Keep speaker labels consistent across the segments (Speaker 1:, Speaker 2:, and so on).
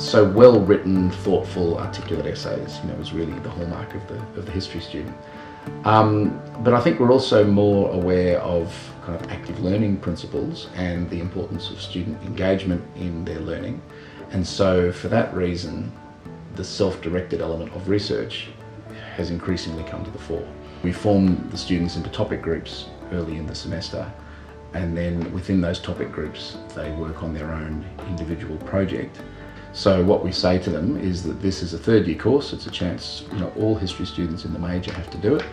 Speaker 1: So well-written, thoughtful, articulate essays, was really the hallmark of the history student. But I think we're also more aware of kind of active learning principles and the importance of student engagement in their learning. And so for that reason, the self-directed element of research has increasingly come to the fore. We form the students into topic groups early in the semester, and then within those topic groups, they work on their own individual project. So what we say to them is that this is a third year course. It's a chance, all history students in the major have to do it.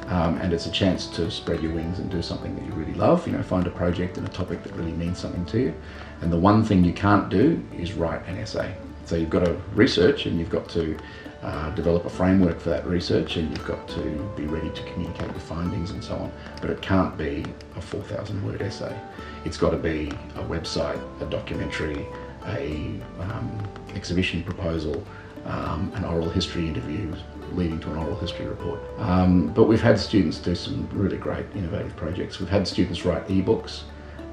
Speaker 1: And it's a chance to spread your wings and do something that you really love, find a project and a topic that really means something to you. And the one thing you can't do is write an essay. So you've got to research, and you've got to develop a framework for that research, and you've got to be ready to communicate your findings and so on. But it can't be a 4,000 word essay. It's got to be a website, a documentary, a exhibition proposal, an oral history interview leading to an oral history report. But we've had students do some really great innovative projects. We've had students write ebooks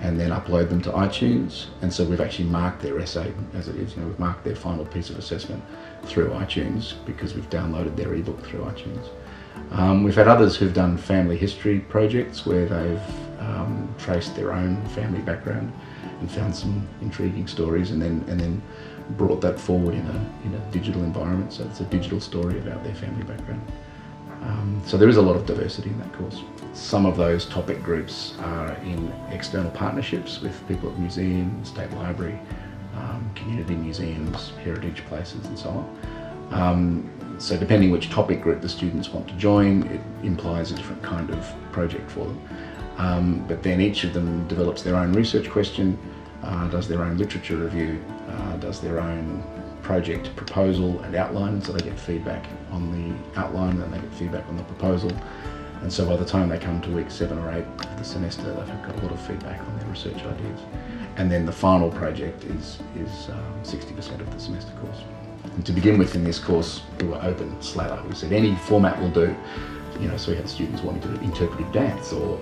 Speaker 1: and then upload them to iTunes, and so we've actually marked their essay as it is. We've marked their final piece of assessment through iTunes because we've downloaded their ebook through iTunes. We've had others who've done family history projects where they've traced their own family background and found some intriguing stories, and then brought that forward in a digital environment. So it's a digital story about their family background. So there is a lot of diversity in that course. Some of those topic groups are in external partnerships with people at museums, state library, community museums, heritage places and so on. So depending which topic group the students want to join, it implies a different kind of project for them. But then each of them develops their own research question, does their own literature review, does their own project proposal and outline, so they get feedback on the outline and they get feedback on the proposal. And so by the time they come to week 7 or 8 of the semester, they've got a lot of feedback on their research ideas. And then the final project is 60% of the semester course. And to begin with, in this course, we were open slather. We said any format will do. So we had students wanting to do interpretive dance or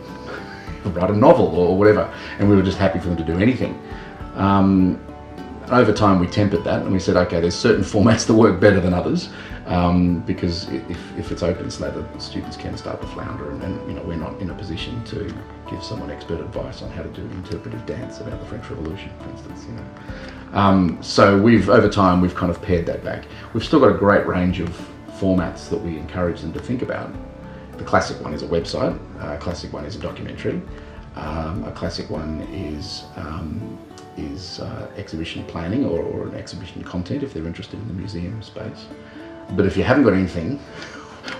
Speaker 1: write a novel or whatever, and we were just happy for them to do anything. Over time we tempered that and we said, okay, there's certain formats that work better than others, because if it's open slather, students can start to flounder, and we're not in a position to give someone expert advice on how to do interpretive dance about the French Revolution, for instance. So over time we've kind of pared that back. We've still got a great range of formats that we encourage them to think about. The classic one is a website, a classic one is a documentary, a classic one is exhibition planning or an exhibition content if they're interested in the museum space. But if you haven't got anything,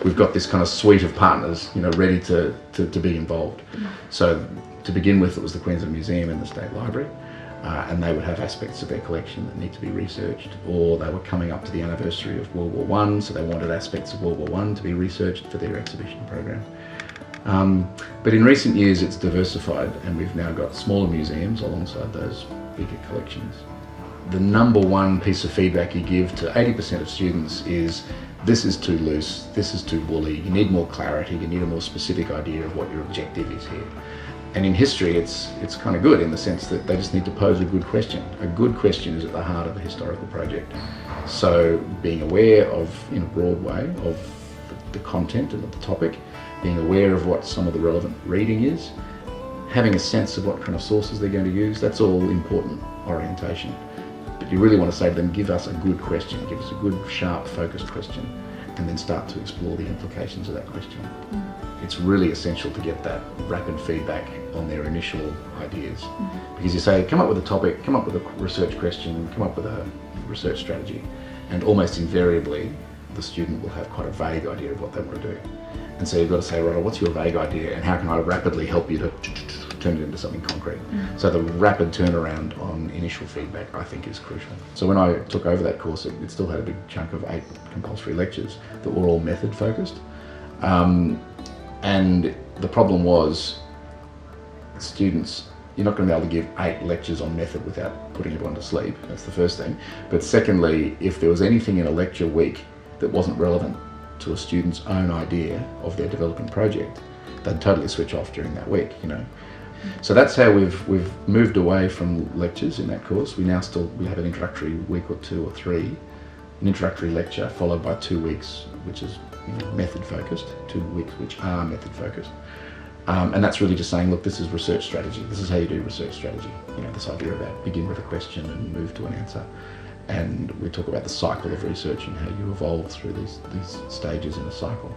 Speaker 1: we've got this kind of suite of partners, ready to be involved. So to begin with, it was the Queensland Museum and the State Library, and they would have aspects of their collection that need to be researched, or they were coming up to the anniversary of World War I, so they wanted aspects of World War I to be researched for their exhibition program. But in recent years it's diversified, and we've now got smaller museums alongside those bigger collections. The number one piece of feedback you give to 80% of students is, this is too loose, this is too woolly, you need more clarity, you need a more specific idea of what your objective is here. And in history it's kind of good in the sense that they just need to pose a good question. A good question is at the heart of a historical project. So being aware of, in a broad way, of the content and of the topic, being aware of what some of the relevant reading is, having a sense of what kind of sources they're going to use, that's all important orientation. But you really want to say to them, give us a good question, give us a good, sharp, focused question, and then start to explore the implications of that question. It's really essential to get that rapid feedback on their initial ideas. Because you say, come up with a topic, come up with a research question, come up with a research strategy, and almost invariably the student will have quite a vague idea of what they want to do. And so you've got to say, right, what's your vague idea and how can I rapidly help you to turn it into something concrete? So the rapid turnaround on initial feedback, I think, is crucial. So when I took over that course, it still had a big chunk of 8 compulsory lectures that were all method focused. And the problem was, students, you're not going to be able to give 8 lectures on method without putting everyone to sleep. That's the first thing. But secondly, if there was anything in a lecture week that wasn't relevant to a student's own idea of their developing project, they'd totally switch off during that week, So that's how we've moved away from lectures in that course. We have an introductory week or 2 or 3, an introductory lecture followed by 2 weeks, which is method focused, 2 weeks which are method focused. And that's really just saying, look, this is research strategy. This is how you do research strategy. This idea about begin with a question and move to an answer. And we talk about the cycle of research and how you evolve through these stages in a cycle.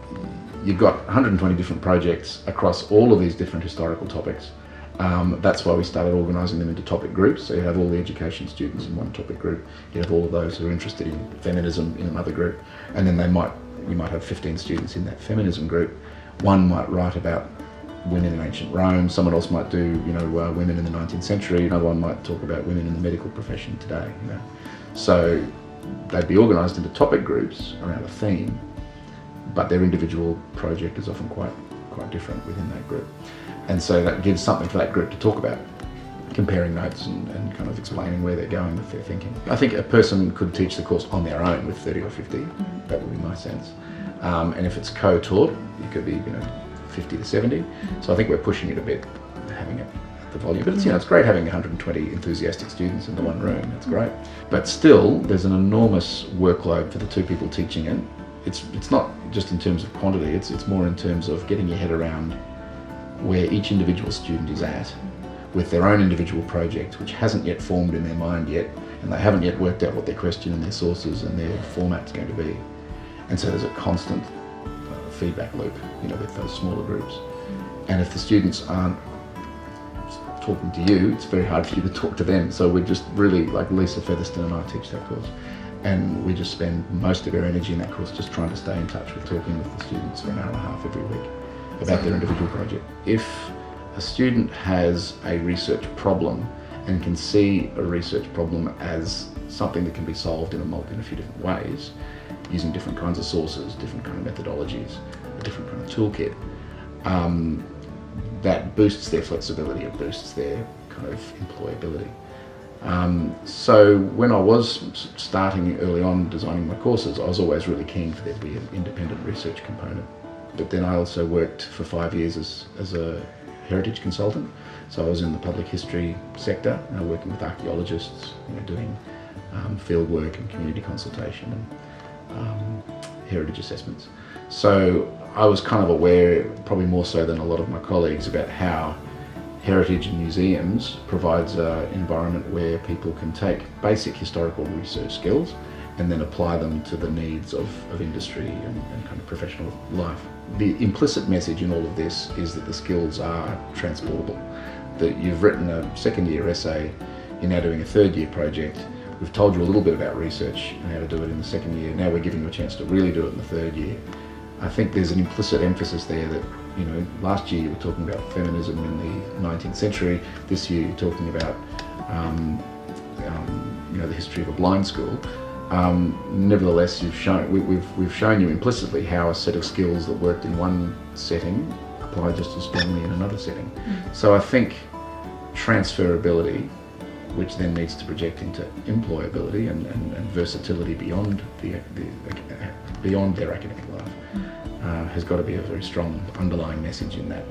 Speaker 1: You've got 120 different projects across all of these different historical topics. That's why we started organising them into topic groups. So you have all the education students in one topic group. You have all of those who are interested in feminism in another group. And then you might have 15 students in that feminism group. One might write about women in ancient Rome, someone else might do, women in the 19th century, another one might talk about women in the medical profession today, So they'd be organised into topic groups around a theme, but their individual project is often quite different within that group. And so that gives something for that group to talk about, comparing notes and kind of explaining where they're going with their thinking. I think a person could teach the course on their own with 30 or 50, that would be my sense. And if it's co-taught, it could be 50 to 70. So I think we're pushing it a bit, having it at the volume. But it's great having 120 enthusiastic students in the one room. That's great. But still, there's an enormous workload for the 2 people teaching it. It's not just in terms of quantity. It's more in terms of getting your head around where each individual student is at with their own individual project, which hasn't yet formed in their mind yet, and they haven't yet worked out what their question and their sources and their format's going to be. And so there's a constant feedback loop, with those smaller groups. And if the students aren't talking to you, it's very hard for you to talk to them. So we're just really, like Lisa Featherston and I teach that course, and we just spend most of our energy in that course just trying to stay in touch with talking with the students for an hour and a half every week about their individual project. If a student has a research problem and can see a research problem as something that can be solved in a few different ways, using different kinds of sources, different kind of methodologies, a different kind of toolkit, that boosts their flexibility, it boosts their kind of employability. So when I was starting early on designing my courses, I was always really keen for there to be an independent research component. But then I also worked for 5 years as a heritage consultant. So I was in the public history sector, working with archaeologists, doing field work and community consultation and heritage assessments. So I was kind of aware, probably more so than a lot of my colleagues, about how heritage and museums provides an environment where people can take basic historical research skills and then apply them to the needs of industry and kind of professional life. The implicit message in all of this is that the skills are transportable. That you've written a second-year essay, you're now doing a third-year project. We've told you a little bit about research and how to do it in the second year. Now we're giving you a chance to really do it in the third year. I think there's an implicit emphasis there that, last year you were talking about feminism in the 19th century. This year you're talking about, the history of a blind school. Nevertheless, we've shown you implicitly how a set of skills that worked in one setting apply just as strongly in another setting. So I think transferability, which then needs to project into employability and versatility beyond their academic life, has got to be a very strong underlying message in that.